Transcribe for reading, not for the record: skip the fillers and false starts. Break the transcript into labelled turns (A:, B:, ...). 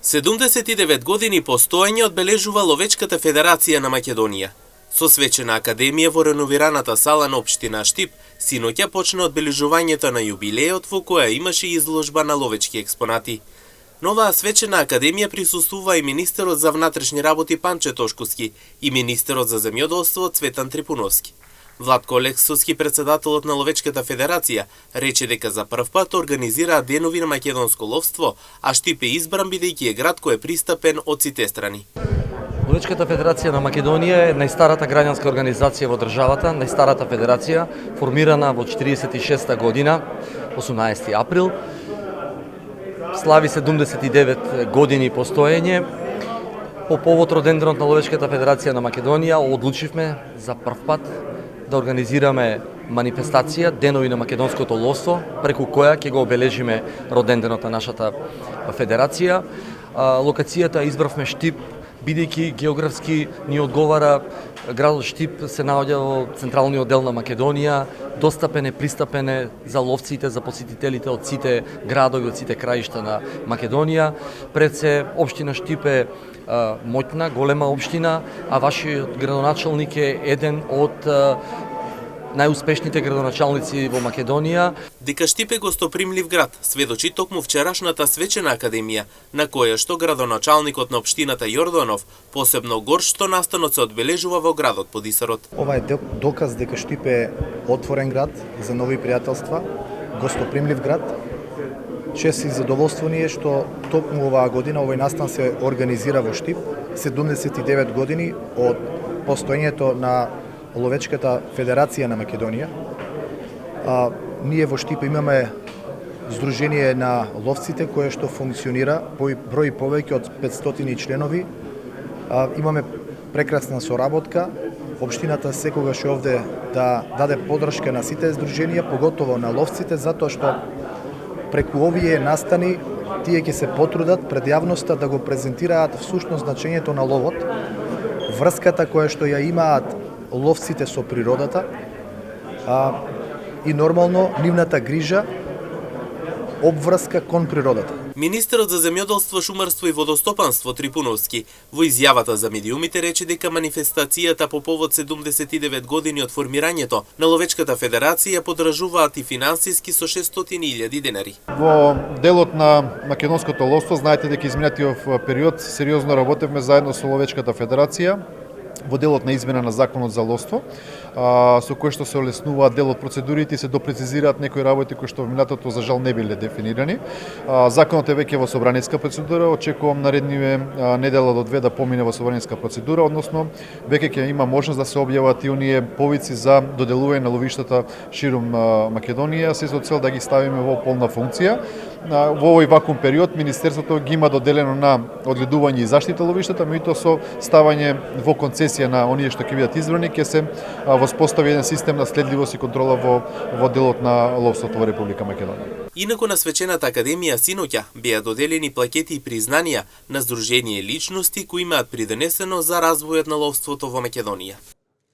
A: 79 години постоење одбележува Ловечката федерација на Македонија. Со свечена академија во реновираната сала на општина Штип, синоќа почна одбележувањето на јубилеот во која имаше изложба на ловечки експонати. На оваа свечена академија присуствува и министерот за внатрешни работи Панче Тошковски и министерот за земјоделство Цветан Трипуновски. Владко Олексовски, председателот на Ловечката федерација, рече дека за прв пат организираат денови на македонско ловство, а Штип е избран бидејќи е град кој е пристапен од сите страни.
B: Ловечката федерација на Македонија е најстарата граѓанска организација во државата, најстарата федерација, формирана во 46-та година, 18 април. Слави 79 години постоење. По повод роденденот на Ловечката федерација на Македонија одлучивме за прв пат да организираме манифестација Денови на македонското ловство, преку која ќе го обележиме роденденот на нашата федерација. Локацијата избравме Штип, бидејќи географски ни одговара. Градот Штип се наоѓа во централниот дел на Македонија, достапен е, пристапен е за ловците, за посетителите од сите градови, од сите краишта на Македонија. Пред се, општина Штип е моќна, голема општина, а вашиот градоначалник е еден од најуспешните градоначалници во Македонија.
A: Дека Штип е гостопримлив град, сведочи токму вчерашната свечена академија, на која што градоначалникот на општината Јорданов посебно горд што настанот се одбележува во градот под Исарот.
C: Ова е доказ дека Штип е отворен град за нови пријателства, гостопримлив град. Чест и задоволство ни е што токму оваа година овој настан се организира во Штип, 79 години од постоењето на Ловечката федерација на Македонија. Ние во Штип имаме Сдружение на ловците кое што функционира, брои повеќе од 500 членови. Имаме прекрасна соработка. Општината секогаш овде да даде поддршка на сите здруженија, поготово на ловците, затоа што преку овие настани тие ќе се потрудат пред јавноста да го презентираат всушност значењето на ловот, врската која што ја имаат ловците со природата и нормално нивната грижа, обврска кон природата.
A: Министерот за земјоделство, шумарство и водостопанство Трипуновски во изјавата за медиумите рече дека манифестацијата по повод 79 години од формирањето на Ловечката федерација подражуваат и финансиски со 600.000 денари.
D: Во делот на македонското ловство знаете дека изминатиот период сериозно работевме заедно со Ловечката федерација во делот на измена на законот за ловство, со кој што се олеснуваат дел од процедурите и се допрецизираат некои работи кои што во минатото за жал не биле дефинирани. Законот е веќе во собраниска процедура, очекувам наредниве недела до две да помине во собраниска процедура, односно веќе ќе има можност да се објават и оние повици за доделување на ловиштата ширум Македонија, се со цел да ги ставиме во полна функција. Во овој вакуум период Министерството ги има доделено на одгледување и заштита ловиштата, меѓутоа со ставање во концесија на оние што ќе бидат избрани, ќе се воспостави еден систем на следливост и контрола во делот на ловството во Република Македонија.
A: Инаку на свечената академија синоќа беа доделени плакети и признанија на здружение личности кои имаат придонесено за развојот на ловството во Македонија.